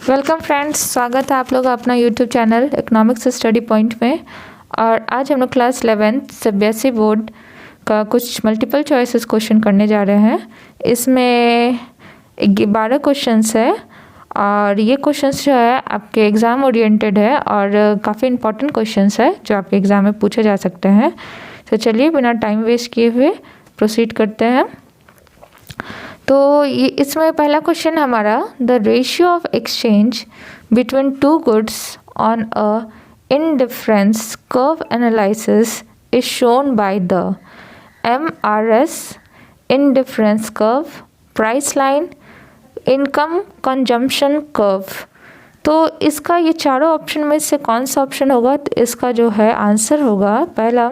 Welcome friends, स्वागत है आप लोग अपना YouTube channel economics study point में। और आज हम लोग क्लास 11th सीबीएसई बोर्ड का कुछ मल्टीपल चॉइसेस क्वेश्चन करने जा रहे हैं। इसमें 12 क्वेश्चंस है और ये क्वेश्चंस जो है आपके एग्ज़ाम ओरिएंटेड है और काफ़ी इंपॉर्टेंट क्वेश्चंस है जो आपके एग्ज़ाम में पूछे जा सकते हैं। तो चलिए बिना टाइम वेस्ट किए हुए प्रोसीड करते हैं। तो ये इसमें पहला क्वेश्चन हमारा, the ratio of exchange between two goods on a indifference curve analysis is shown by the MRS indifference curve, price line, income consumption curve. तो इसका ये चारों ऑप्शन में से कौन सा ऑप्शन होगा? तो इसका जो है आंसर होगा पहला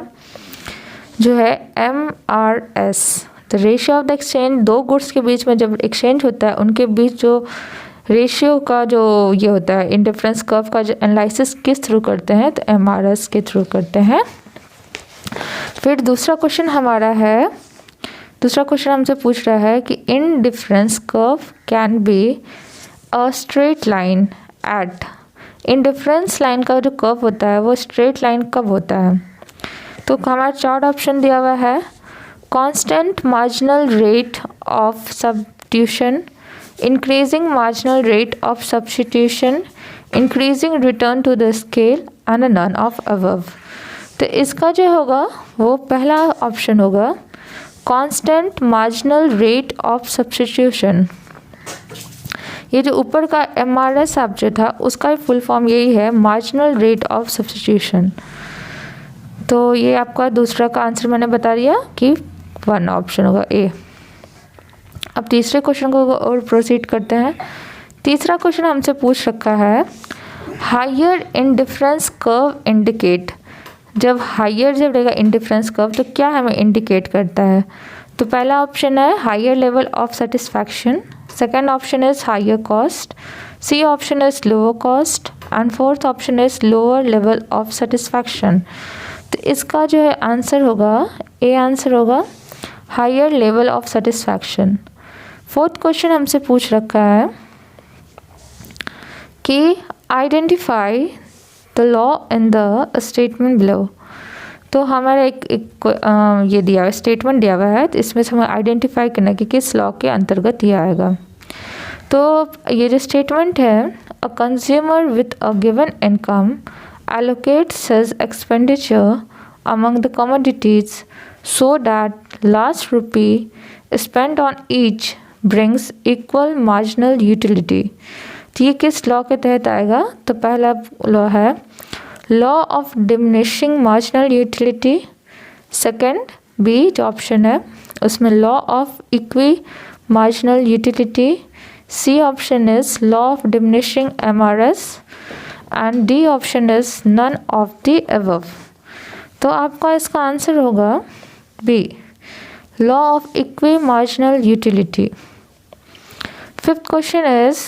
जो है MRS। The ratio of the exchange, दो गुड्स के बीच में जब एक्सचेंज होता है उनके बीच जो रेशियो का जो ये होता है इंडिफरेंस कर्व का जो एनालिसिस किस थ्रू करते हैं? तो MRS के थ्रू करते हैं। फिर दूसरा क्वेश्चन हमारा है, दूसरा क्वेश्चन हमसे पूछ रहा है कि indifference curve can be a straight line at, indifference line का जो कर्व होता है वो स्ट्रेट लाइन कब होता है? तो हमारा चार ऑप्शन दिया हुआ है, constant marginal rate of substitution, increasing marginal rate of substitution, increasing return to the scale and none of above। तो इसका जो होगा वो पहला ऑप्शन होगा constant marginal rate of substitution। ये जो ऊपर का MRS आप जो था उसका फुल फॉर्म यही है, मार्जिनल रेट ऑफ सब्सटीट्यूशन। तो ये आपका दूसरा का आंसर मैंने बता दिया कि वन ऑप्शन होगा ए। अब तीसरे क्वेश्चन को और प्रोसीड करते हैं। तीसरा क्वेश्चन हमसे पूछ रखा है, हायर इंडिफरेंस कर्व इंडिकेट, जब हायर जब रहेगा इंडिफरेंस कर्व तो क्या हमें इंडिकेट करता है? तो पहला ऑप्शन है higher level of satisfaction, second option is higher cost, C option is lower cost and fourth option is lower level of satisfaction. तो इसका जो है आंसर होगा ए, आंसर होगा higher level of satisfaction. Fourth question हमसे पूछ रखा है कि identify the law in the statement below. तो हमारा एक ये दिया हुआ स्टेटमेंट दिया हुआ है, तो इसमें से हमें आइडेंटिफाई करना कि किस लॉ के अंतर्गत ये आएगा। तो ये जो स्टेटमेंट है, a consumer with a given income allocates his expenditure among the commodities so that last rupee spent on each brings equal marginal utility। तो ये किस लॉ के तहत आएगा? तो पहला लॉ है law of diminishing marginal utility, second B जो ऑप्शन है उसमें law of equi marginal utility, C option is law of diminishing MRS and D option is none of the above. तो आपका इसका आंसर होगा B, law of equi marginal utility. Fifth question is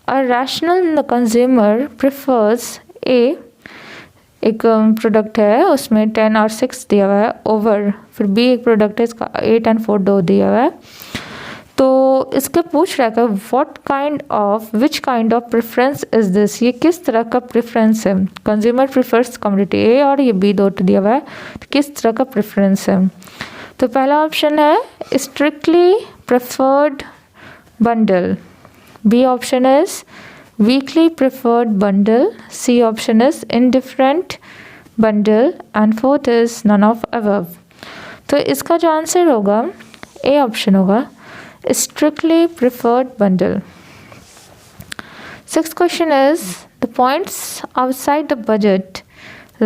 a rational consumer prefers A, एक product है उसमें 10 और 6 दिया हुआ है ओवर, फिर बी एक प्रोडक्ट है इसका 8 एंड 4 दो दिया हुआ है। तो इसके पूछ रहा है what kind of which kind of preference is this, ये किस तरह का प्रेफरेंस है? कंज्यूमर प्रेफर्स कमोडिटी ए और ये बी दो दिया हुआ है, तो किस तरह का प्रेफरेंस है? तो पहला ऑप्शन है strictly preferred bundle, B option is weakly preferred bundle, C option is indifferent bundle and fourth is none of above. तो इसका जो आंसर होगा ए ऑप्शन होगा strictly preferred bundle। Sixth question is the points outside the budget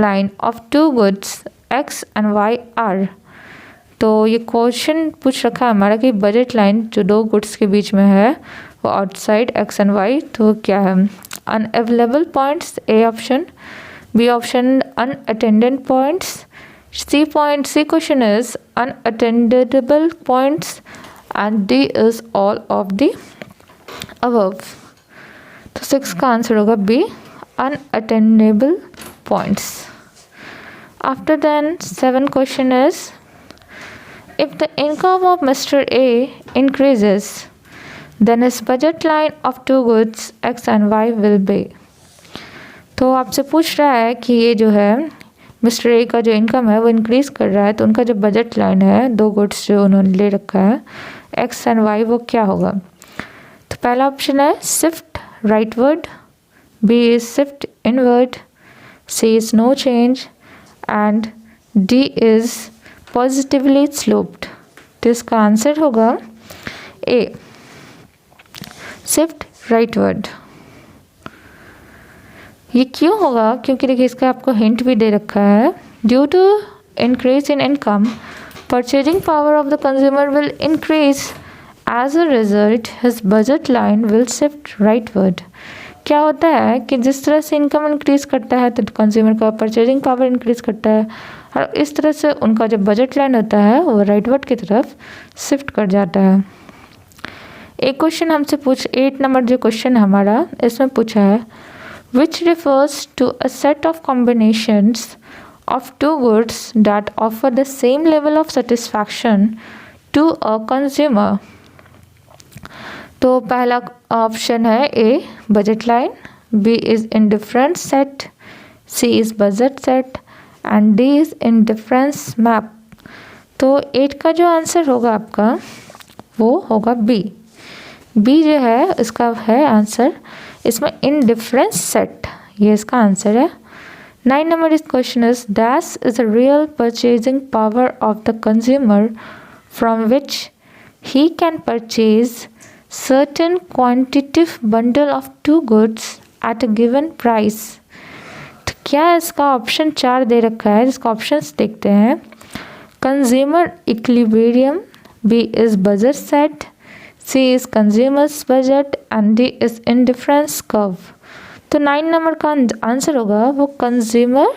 line of two goods X and Y are। तो ये question पूछ रखा है हमारा कि बजट लाइन जो दो गुड्स के बीच में है वो आउटसाइड X एंड Y, तो क्या है? Unavailable points A option, B option unattended points, C question is unattainable points and D is all of the above। तो 6 का आंसर होगा B, unattainable points। After then 7 question is, if the income of Mr. A increases then his budget line of two goods X and Y will be। तो आपसे पूछ रहा है कि ये जो है मिस्टर ए का जो इनकम है वो इंक्रीज़ कर रहा है, तो उनका जो बजट लाइन है दो गुड्स जो उन्होंने ले रखा है एक्स एंड वाई, वो क्या होगा। तो पहला ऑप्शन है shift rightward, B is shift inward, C is no change and D is positively sloped. तो इसका आंसर होगा ए शिफ्ट राइटवर्ड। ये क्यों होगा, क्योंकि देखिए इसका आपको हिंट भी दे रखा है, due to increase in income purchasing power of the consumer will increase, as a result his budget line will shift rightward. क्या होता है कि जिस तरह से इनकम इंक्रीज करता है तो कंज्यूमर का परचेजिंग पावर इंक्रीज करता है, और इस तरह से उनका जो बजट लाइन होता है वो राइटवर्ड की तरफ शिफ्ट कर जाता है। एक क्वेश्चन हमसे 8 नंबर जो क्वेश्चन है हमारा, इसमें पूछा है which refers to a set of combinations of two goods that offer the same level of satisfaction to a consumer। तो पहला ऑप्शन है A budget line, B is indifference set, C is budget set and D is indifference map. तो 8 का जो answer होगा आपका वो होगा बी। बी जो है इसका है आंसर, इसमें इंडिफरेंस सेट, ये इसका आंसर है। 9 नंबर इस question is dash is a real purchasing power of the consumer from which he can purchase certain quantitative bundle of two goods at a given price. तो क्या इसका option 4 दे रखा है, जिसका ऑप्शंस देखते हैं। Consumer equilibrium, B is budget set, C is consumer's budget and D is indifference curve। तो 9 number का आंसर होगा वो कंज्यूमर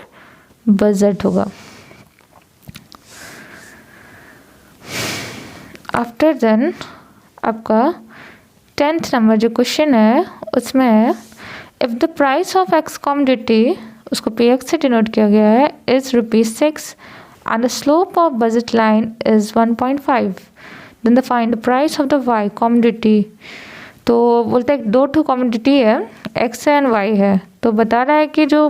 बजट होगा। आफ्टर देन आपका 10th नंबर जो क्वेश्चन है उसमें है if the price of X commodity, उसको PX से डिनोट किया गया है, is ₹6 and the slope of budget line is 1.5, then the find the price of the Y commodity. तो बोलते हैं दो ठो कॉमोडिटी है, एक्स एंड वाई है, तो बता रहा है कि जो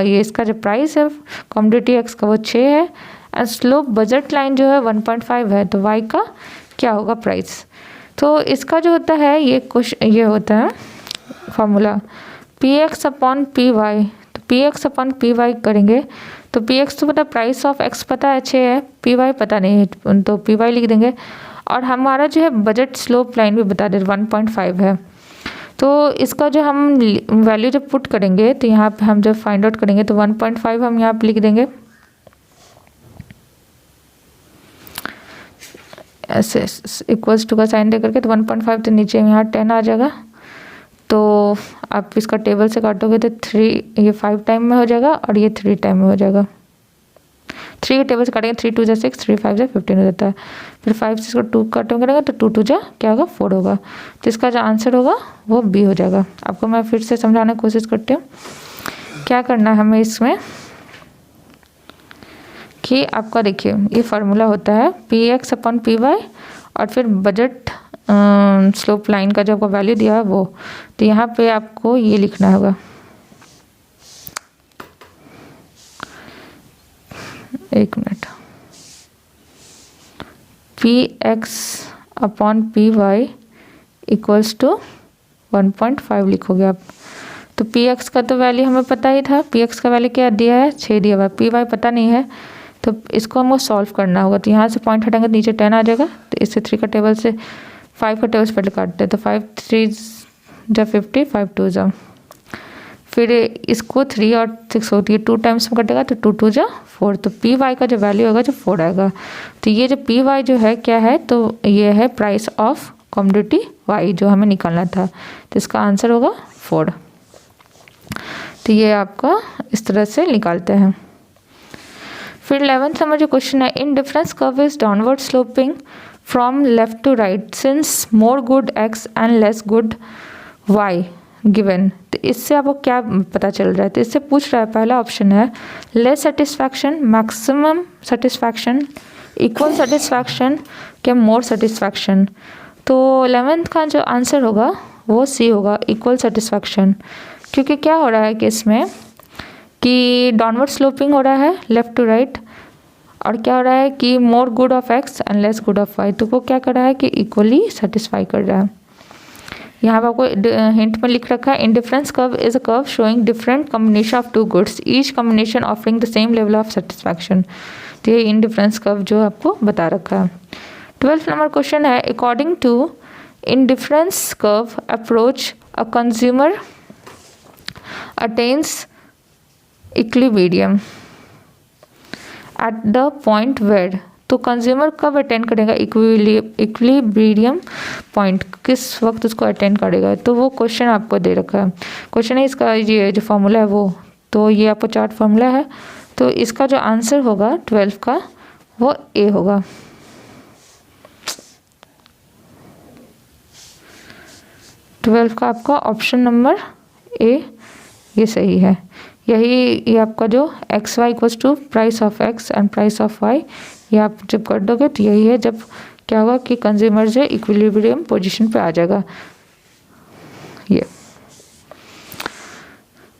ये इसका जो प्राइस है कॉमोडिटी एक्स का वो 6 है एंड स्लोप बजट लाइन जो है 1.5 है, तो वाई का क्या होगा प्राइस। तो इसका जो होता है ये होता है फार्मूला PX अपॉन PY। तो PX अपॉन PY करेंगे तो PX तो पता प्राइस ऑफ एक्स पता है 6 है, PY पता नहीं है तो PY लिख देंगे, और हमारा जो है बजट स्लोप लाइन भी बता दे 1.5 है। तो इसका जो हम वैल्यू जब पुट करेंगे तो यहाँ पे हम जब फाइंड आउट करेंगे तो 1.5 हम यहाँ पे लिख देंगे ऐसे इक्वल्स टू का साइन दे करके, तो 1.5 तो नीचे यहाँ 10 आ जाएगा। तो आप इसका टेबल से काटोगे तो 3 ये 5 टाइम में हो जाएगा और ये 3 टाइम में हो जाएगा। 3 के टेबल से काटेंगे 3 2 6, 3 5 15 हो जाता है। फिर 5 से इसको 2 काटेंगे तो 2 2 क्या होगा 4 होगा। तो इसका जो आंसर होगा वो बी हो जाएगा। आपको मैं फिर से समझाने की कोशिश करती हूँ। क्या करना है हमें इसमें कि आपका देखिए ये फार्मूला होता है PX अपॉन PY और फिर बजट स्लोप लाइन का जो आपको वैल्यू दिया है वो, तो यहाँ पे आपको ये लिखना होगा, एक minute, PX upon PY equals to 1.5 लिखोगे आप। तो PX का तो वैल्यू हमें पता ही था, PX का वैल्यू क्या दिया है 6 दिया हुआ है, PY पता नहीं है, तो इसको हमको सॉल्व करना होगा। तो यहाँ से पॉइंट हटाएंगे तो नीचे 10 आ जाएगा, तो इससे 3 का टेबल से 5 का टेबल से पहले काटते हैं, तो 5 3 जा 50, 5 2 जा, फिर इसको 3 और 6 होती है 2 टाइम्स में कटेगा तो 2 2 जा 4, तो PY का जो वैल्यू होगा जो 4 आएगा। तो ये जो PY जो है क्या है, तो ये है प्राइस ऑफ कमोडिटी Y जो हमें निकालना था, तो इसका आंसर होगा 4। तो ये आपका इस तरह से निकालते हैं। फिर 11th नंबर जो क्वेश्चन है indifference curve is downward sloping from left to right since more good X and less good Y given. तो इससे आपको क्या पता चल रहा है, तो इससे पूछ रहा है, पहला ऑप्शन है less satisfaction, maximum satisfaction, equal satisfaction, क्या मोर सेटिस्फैक्शन। तो 11th का जो आंसर होगा वो सी होगा, इक्वल सेटिस्फैक्शन। क्योंकि क्या हो रहा है कि इसमें कि डाउनवर्ड स्लोपिंग हो रहा है लेफ़्ट टू राइट, और क्या हो रहा है कि more good of X and less good of Y, तो वो क्या कर रहा है कि इक्वली सेटिस्फाई कर रहा है। यहाँ पर आपको हिंट में लिख रखा है indifference curve is a curve showing different combination of two goods, each combination offering the same level of satisfaction. तो ये इंडिफरेंस कर्व जो आपको बता रखा है। 12th नंबर क्वेश्चन है, according to indifference curve approach a consumer attains equilibrium at the point where, तो consumer कब अटेंड करेगा इक्विलिब्रियम पॉइंट, किस वक्त उसको अटेंड करेगा, तो वो क्वेश्चन आपको दे रखा है। क्वेश्चन है इसका ये जो फॉर्मूला है वो, तो ये आपको चार्ट फॉर्मूला है, तो इसका जो आंसर होगा 12 का वो ए होगा। ट्वेल्व का आपका ऑप्शन नंबर ए ये सही है। यही ये आपका जो X Y equals to price of X and price of Y, ये आप जब कर दोगे तो यही है जब क्या होगा कि कंज्यूमर जो इक्विलिब्रियम पोजीशन पे आ जाएगा ये।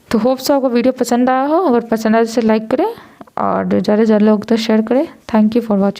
तो होप सो आपको वीडियो पसंद आया हो, अगर पसंद आया तो लाइक करें और ज़्यादा से ज़्यादा लोग तो शेयर करें। Thank you for watching.